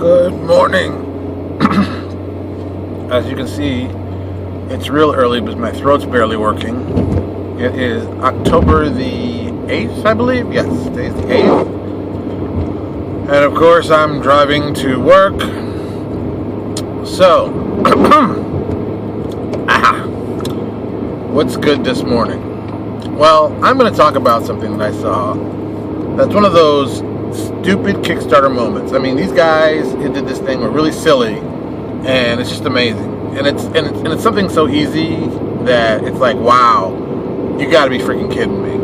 Good morning. As you can see, it's real early because my throat's barely working. It is October the 8th, I believe. Yes, today's the 8th. And of course, I'm driving to work. So, what's good this morning? Well, I'm going to talk about something that I saw that's one of those stupid Kickstarter moments. I mean, these guys did this thing were really silly, and it's just amazing. And it's something so easy that it's like, wow, you got to be freaking kidding me.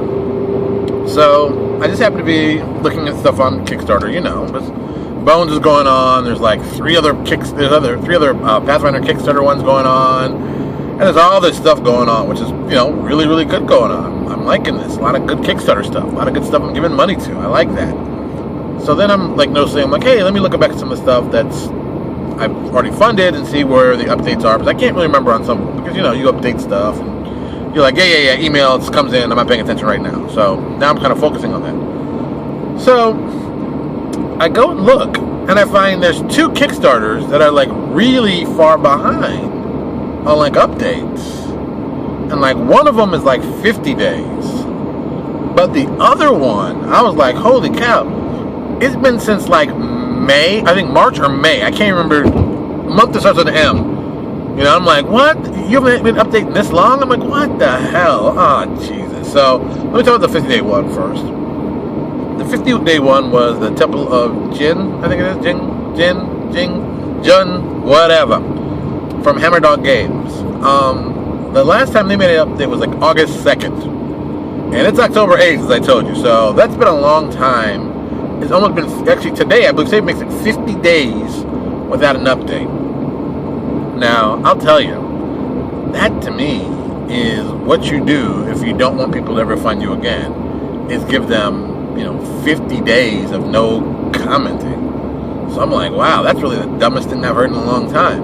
So I just happen to be looking at stuff on Kickstarter. You know, Bones is going on. There's like three other Pathfinder Kickstarter ones going on, and there's all this stuff going on, which is really really good going on. I'm liking this. A lot of good Kickstarter stuff. A lot of good stuff I'm giving money to. I like that. So then I'm like noticing, I'm like, hey, let me look back at some of the stuff that's I've already funded and see where the updates are. Because I can't really remember on some, because you update stuff and you're like, yeah, email, it comes in, I'm not paying attention right now. So now I'm kind of focusing on that. So I go and look, and I find there's two Kickstarters that are like really far behind on like updates. And like one of them is like 50 days. But the other one, I was like, holy cow. It's been since like May, I think March or May. I can't remember. A month that starts with an M. I'm like, what? You haven't been updating this long? I'm like, what the hell? Oh, Jesus. So, let me talk about the 50-day one first. The 50-day one was the Temple of Jin, I think it is. Jun, whatever. From Hammer Dog Games. The last time they made an update was like August 2nd. And it's October 8th, as I told you. So, that's been a long time. It's almost been, actually today, I believe it makes it 50 days without an update. Now, I'll tell you, that to me is what you do if you don't want people to ever find you again, is give them, 50 days of no commenting. So I'm like, wow, that's really the dumbest thing I've heard in a long time.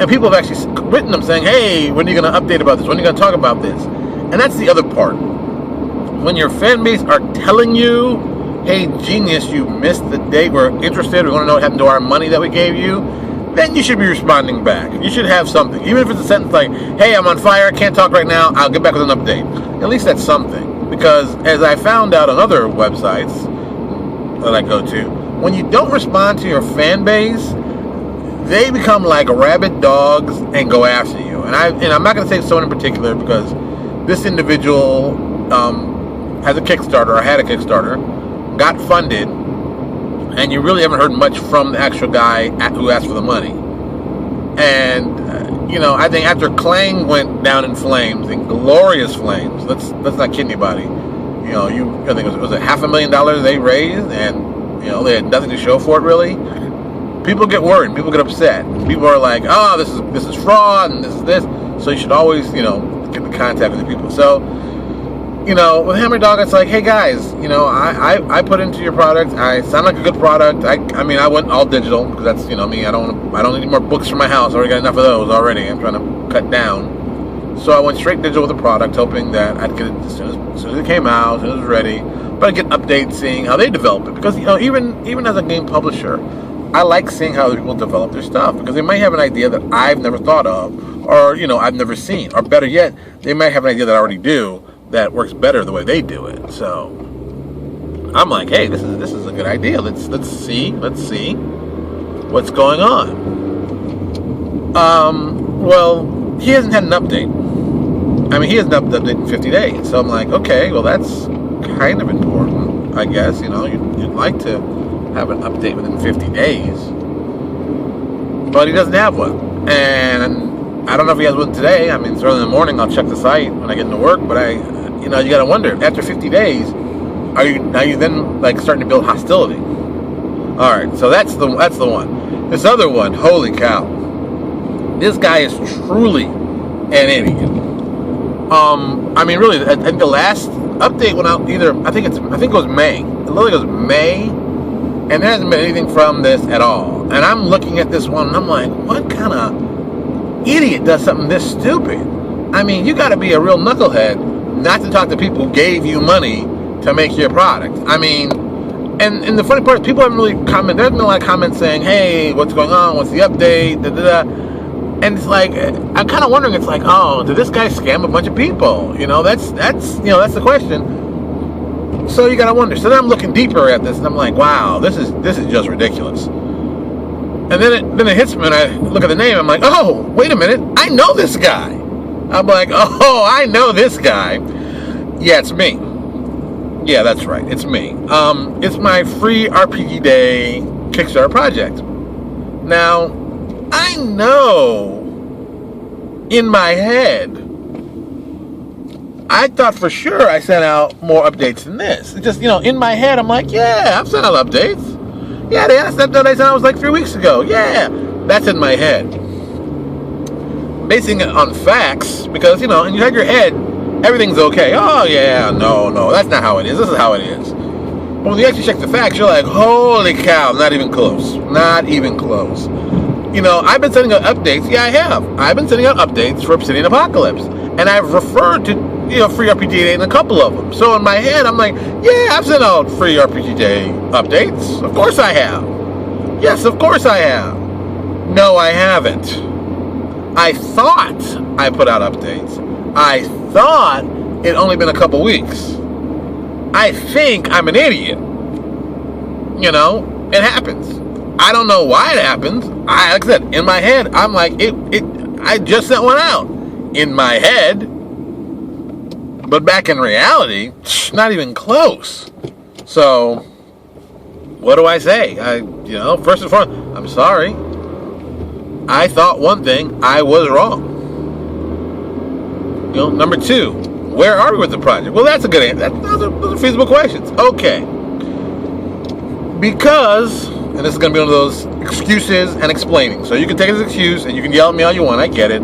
And people have actually written them saying, hey, when are you going to update about this? When are you going to talk about this? And that's the other part. When your fan base are telling you, hey, genius, you missed the date, we're interested, we want to know what happened to our money that we gave you, then you should be responding back. You should have something. Even if it's a sentence like, hey, I'm on fire, I can't talk right now, I'll get back with an update. At least that's something. Because as I found out on other websites that I go to, when you don't respond to your fan base, they become like rabid dogs and go after you. And I'm not going to say someone in particular, because this individual has a Kickstarter, or had a Kickstarter, got funded, and you really haven't heard much from the actual guy who asked for the money. And I think after Clang went down in flames, in glorious flames, let's not kid anybody. I think it was $500,000 they raised, and they had nothing to show for it really. People get worried, people get upset. People are like, oh, this is fraud, and this is this. So you should always get in contact with the people. So with Hammer Dog, it's like, hey guys, I put into your product. I sound like a good product. I went all digital because that's me. I don't need more books for my house. I already got enough of those already. I'm trying to cut down. So I went straight digital with the product, hoping that I'd get it as soon as it came out, as soon as it was ready. But I'd get updates, seeing how they develop it, because even as a game publisher, I like seeing how other people develop their stuff, because they might have an idea that I've never thought of, or I've never seen, or better yet, they might have an idea that I already do that works better the way they do it. So I'm like, hey, this is a good idea. Let's see what's going on. Well, he hasn't had an update. He hasn't had an update in 50 days. So I'm like, okay, well, that's kind of important, I guess. You'd like to have an update within 50 days, but he doesn't have one. And I don't know if he has one today. It's early in the morning. I'll check the site when I get into work, but you got to wonder, after 50 days, are you then like starting to build hostility? All right, so that's the one. This other one, holy cow, this guy is truly an idiot. Really, I think the last update went out I think it was May. It literally goes May, and there hasn't been anything from this at all. And I'm looking at this one, and I'm like, what kind of idiot does something this stupid? You got to be a real knucklehead not to talk to people who gave you money to make your product. And And the funny part is people haven't really commented. There's been a lot of comments saying, hey, what's going on? What's the update? Da, da, da. And it's like, I'm kind of wondering, it's like, oh, did this guy scam a bunch of people? That's the question. So you got to wonder. So then I'm looking deeper at this, and I'm like, wow, this is just ridiculous. And then it hits me, and I look at the name, I'm like, oh, wait a minute, I know this guy. I'm like, oh, I know this guy. Yeah, it's me. Yeah, that's right, it's me. It's my free RPG Day Kickstarter project. Now, I know in my head, I thought for sure I sent out more updates than this. It's just, in my head, I'm like, yeah, I've sent out updates. Yeah, the last update I sent out was like 3 weeks ago. Yeah, that's in my head. Basing it on facts, because, in your head, everything's okay. Oh, yeah, no, that's not how it is. This is how it is. But when you actually check the facts, you're like, holy cow, not even close. Not even close. I've been sending out updates. Yeah, I have. I've been sending out updates for Obsidian Apocalypse. And I've referred to, free RPG Day in a couple of them. So in my head, I'm like, yeah, I've sent out free RPG Day updates. Of course I have. Yes, of course I have. No, I haven't. I thought I put out updates. I thought it only been a couple weeks. I think I'm an idiot. It happens. I don't know why it happens. Like I said, in my head, I'm like, I just sent one out. In my head. But back in reality, not even close. So, what do I say? First and foremost, I'm sorry. I thought one thing, I was wrong. Number two, where are we with the project? Well, that's a good answer. Those are feasible questions. Okay. Because, and this is going to be one of those excuses and explaining. So you can take it as an excuse, and you can yell at me all you want. I get it.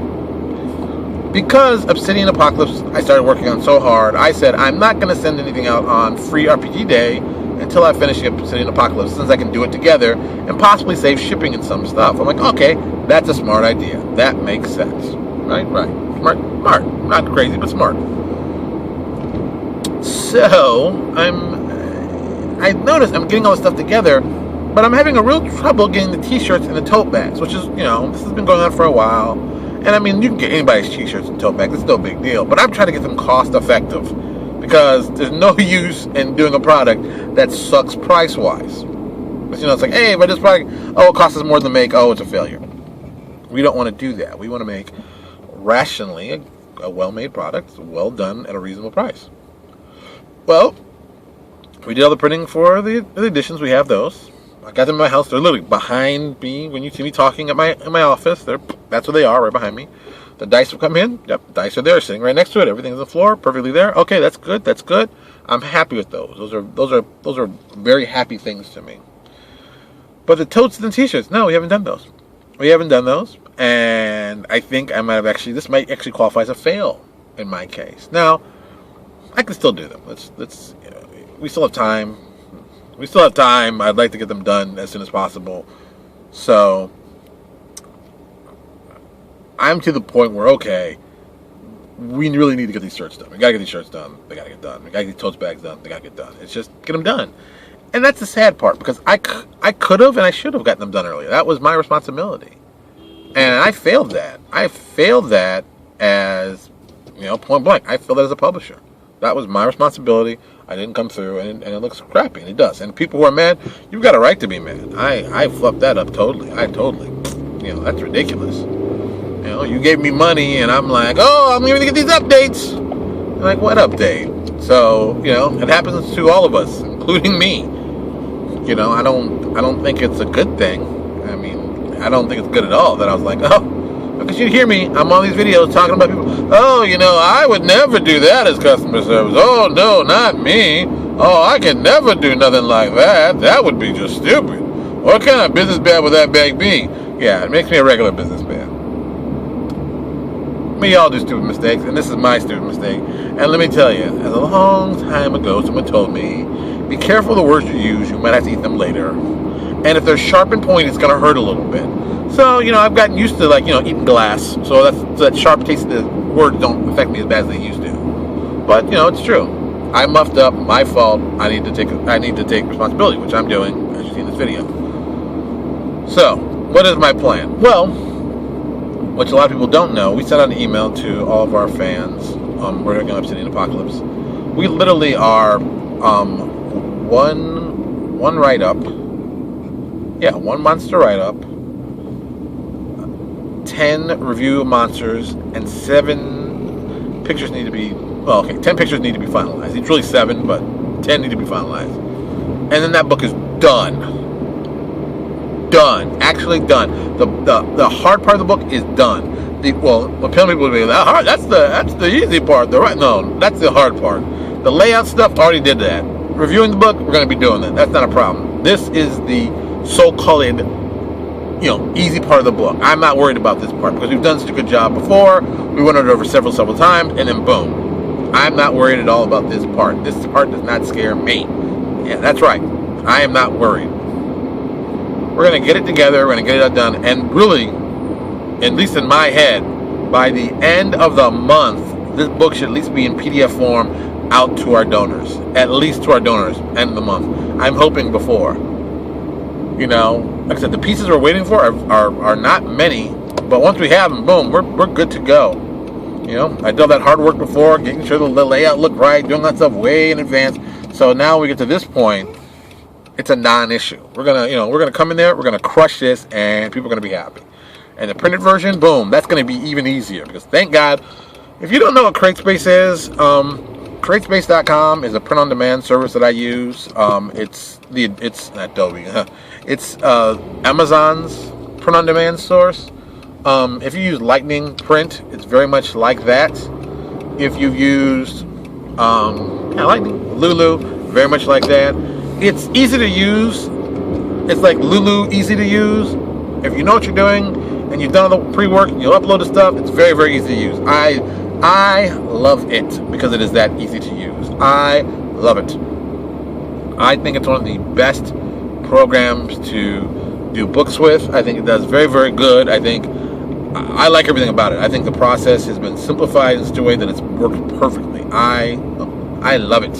Because Obsidian Apocalypse, I started working on so hard, I said I'm not going to send anything out on free RPG Day until I finish Obsidian Apocalypse, since I can do it together and possibly save shipping and some stuff. I'm like, okay, that's a smart idea. That makes sense. Right. Smart. Not crazy, but smart. So, I noticed I'm getting all this stuff together, but I'm having a real trouble getting the t-shirts and the tote bags, which is, this has been going on for a while. And I mean, you can get anybody's t-shirts and tote bags. It's no big deal. But I'm trying to get them cost effective, because there's no use in doing a product that sucks price-wise. But, it's like, hey, but this product, it costs us more to make. Oh, it's a failure. We don't want to do that. We want to make rationally a well-made product, well done at a reasonable price. Well, we did all the printing for the editions. We have those. I got them in my house. They're literally behind me when you see me talking in my office. That's where they are, right behind me. The dice will come in. Yep, the dice are there, sitting right next to it. Everything's on the floor, perfectly there. Okay, that's good. I'm happy with those. Those are very happy things to me. But the totes and the t-shirts, no, we haven't done those. And I think I might have this might actually qualify as a fail in my case. Now, I can still do them. Let's we still have time. I'd like to get them done as soon as possible. So, I'm to the point where, okay, we really need to get these shirts done. We gotta get these shirts done. They gotta get done. We gotta get these tote bags done. They gotta get done. It's just, get them done. And that's the sad part, because I could have and I should have gotten them done earlier. That was my responsibility. And I failed that. As, point blank. I failed that as a publisher. That was my responsibility. I didn't come through, and it looks crappy, and it does. And people who are mad, you've got a right to be mad. I flubbed that up totally. That's ridiculous. You gave me money, and I'm like, oh, I'm going to get these updates. I'm like, what update? So, it happens to all of us, including me. I don't think it's a good thing. I mean, I don't think it's good at all that I was like, oh, because you hear me, I'm on these videos talking about people, oh, I would never do that as customer service. Oh, no, not me. Oh, I can never do nothing like that. That would be just stupid. What kind of business bad would that bag be? Yeah, it makes me a regular businessman. We all do stupid mistakes, and this is my stupid mistake. And let me tell you, as a long time ago, someone told me, be careful of the words you use, you might have to eat them later. And if they're sharp and pointy, it's going to hurt a little bit. So, I've gotten used to, eating glass. So that sharp taste of the words don't affect me as bad as they used to. But, it's true. I muffed up. My fault. I need to take responsibility, which I'm doing, as you see in this video. So, what is my plan? Well, which a lot of people don't know, we sent out an email to all of our fans. We're doing Obsidian Apocalypse. We literally are one write-up. Yeah, one monster write-up, 10 review monsters, and 7 pictures need to be, 10 pictures need to be finalized. It's really 7, but 10 need to be finalized. And then that book is done. Done. Actually done. The hard part of the book is done. What people will be like, hard, that's the easy part. No, that's the hard part. The layout stuff, already did that. Reviewing the book, we're going to be doing that. That's not a problem. This is the so-called, easy part of the book. I'm not worried about this part because we've done such a good job before. We went over several times, and then boom. I'm not worried at all about this part. This part does not scare me. Yeah, that's right. I am not worried. We're going to get it together. We're going to get it done. And really, at least in my head, by the end of the month, this book should at least be in PDF form out to our donors. At least to our donors, end of the month. I'm hoping before. Like I said, the pieces we're waiting for are not many, but once we have them, boom, we're good to go. I did all that hard work before, getting sure the layout looked right, doing that stuff way in advance. So now we get to this point, it's a non-issue. We're gonna come in there, we're gonna crush this, and people are gonna be happy. And the printed version, boom, that's gonna be even easier because thank God. If you don't know what CreateSpace is, CreateSpace.com is a print-on-demand service that I use. It's not Adobe. It's Amazon's print-on-demand source. If you use Lightning Print, it's very much like that. If you've used Lightning, Lulu, very much like that. It's easy to use. It's like Lulu, easy to use. If you know what you're doing and you've done all the pre-work, you'll upload the stuff. It's very, very easy to use. I love it because it is that easy to use. I love it. I think it's one of the best programs to do books with. I think it does very, very good. I like everything about it. I think the process has been simplified in such a way that it's worked perfectly. I love it.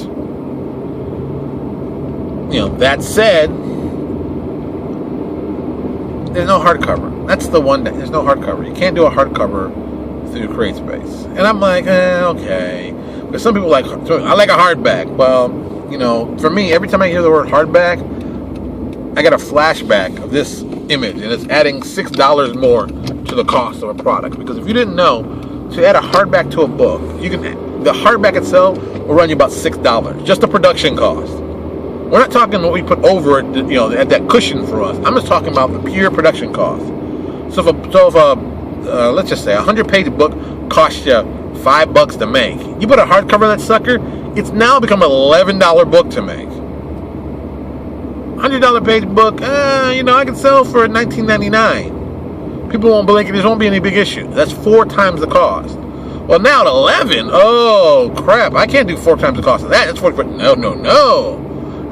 That said, there's no hardcover. That's the one. There's no hardcover. You can't do a hardcover through CreateSpace. And I'm like, okay. But some people I like a hardback. Well, for me, every time I hear the word hardback, I get a flashback of this image, and it's adding $6 more to the cost of a product. Because if you didn't know, to add a hardback to a book, the hardback itself will run you about $6, just the production cost. We're not talking what we put over it, at that cushion for us. I'm just talking about the pure production cost. So if let's just say a 100-page book costs you $5 to make. You put a hardcover on that sucker, it's now become an $11 book to make. $100 page book, I can sell for $19.99. People won't blink, and there won't be any big issue. That's 4 times the cost. Well, now at 11, oh crap! I can't do 4 times the cost of that. That's 40. No.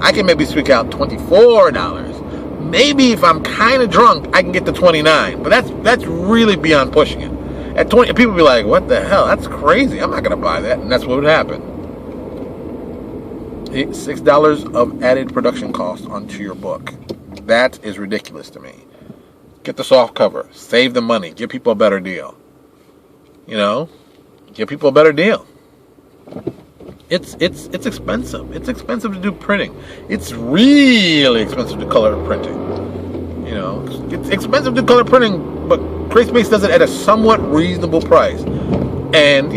I can maybe squeak out $24. Maybe if I'm kind of drunk, I can get to $29. But that's really beyond pushing it. At 20, people be like, "What the hell? That's crazy. I'm not gonna buy that." And that's what would happen. $6 of added production cost onto your book. That is ridiculous to me. Get the soft cover. Save the money. Give people a better deal. Give people a better deal. It's expensive. It's expensive to do printing. It's really expensive to color printing. It's expensive to color printing, but CreateSpace does it at a somewhat reasonable price. And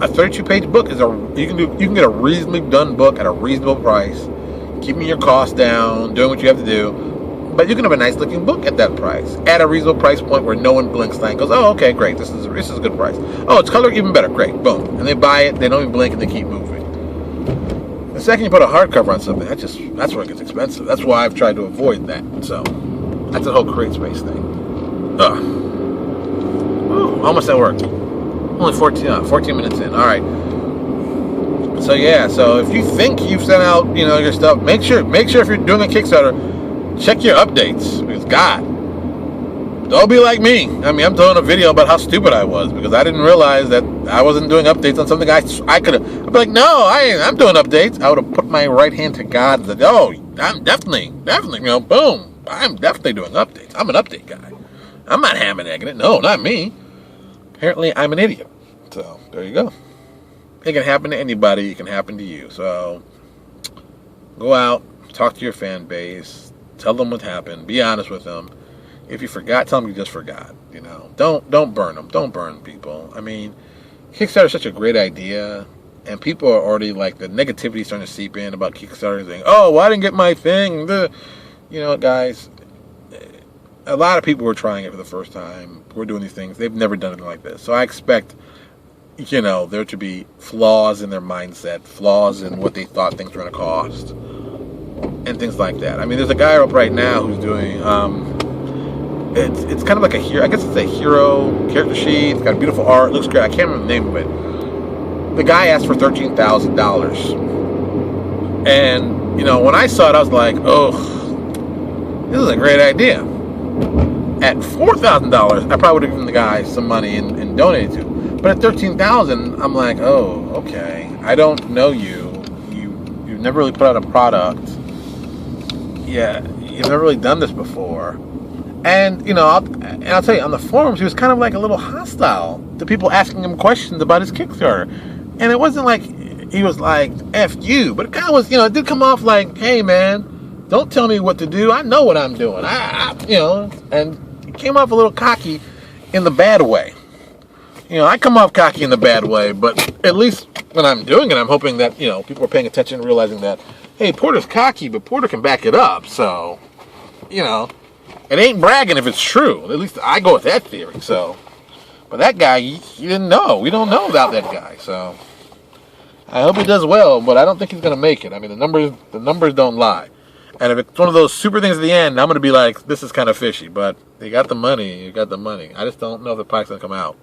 a 32-page book is you can get a reasonably done book at a reasonable price, keeping your costs down, doing what you have to do. But you can have a nice looking book at that price, at a reasonable price point where no one blinks and goes, "Oh, okay, great, this is a good price. Oh, it's colored even better, great, boom." And they buy it, they don't even blink, and they keep moving. The second you put a hardcover on something, that's where it gets expensive. That's why I've tried to avoid that. So that's the whole CreateSpace thing. Almost at work. Only 14 minutes in. All right. So yeah. So if you think you've sent out, your stuff, make sure if you're doing a Kickstarter, check your updates. Because God, don't be like me. I mean, I'm doing a video about how stupid I was because I didn't realize that I wasn't doing updates on something I could have. I'd be like, no, I'm doing updates. I would have put my right hand to God and said, oh, I'm definitely, boom. I'm definitely doing updates. I'm an update guy. I'm not ham and egging it. No, not me. Apparently, I'm an idiot. So, there you go. It can happen to anybody. It can happen to you. So, go out, talk to your fan base, tell them what happened, be honest with them. If you forgot, tell them you just forgot. Don't burn them. Don't burn people. I mean, Kickstarter is such a great idea, and people are already like the negativity starting to seep in about Kickstarter, saying, "Oh, well, I didn't get my thing." Guys, a lot of people were trying it for the first time. We're doing these things. They've never done anything like this, so I expect there to be flaws in their mindset, flaws in what they thought things were going to cost, and things like that. I mean, there's a guy up right now who's doing, it's kind of like a hero, I guess it's a hero character sheet. It's got beautiful art, looks great. I can't remember the name of it. The guy asked for $13,000. And, when I saw it, I was like, oh, this is a great idea. At $4,000, I probably would have given the guy some money and donated to. But at $13,000, I'm like, oh, okay. I don't know you. You've never really put out a product. Yeah, you've never really done this before. And I'll tell you, on the forums, he was kind of like a little hostile to people asking him questions about his Kickstarter. And it wasn't like he was like, F you, but it kind of was, it did come off like, hey man, don't tell me what to do. I know what I'm doing. And it came off a little cocky in the bad way. I come off cocky in the bad way, but at least when I'm doing it, I'm hoping that, people are paying attention and realizing that, hey, Porter's cocky, but Porter can back it up. So, it ain't bragging if it's true. At least I go with that theory. So, but that guy, you didn't know. We don't know about that guy. So, I hope he does well, but I don't think he's going to make it. I mean, the numbers don't lie. And if it's one of those super things at the end, I'm going to be like, this is kind of fishy. But you got the money. I just don't know if the product's going to come out.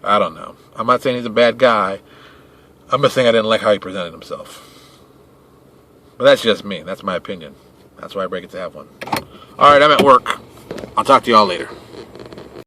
I don't know. I'm not saying he's a bad guy. I'm just saying I didn't like how he presented himself. But that's just me. That's my opinion. That's why I break it to have one. All right, I'm at work. I'll talk to y'all later.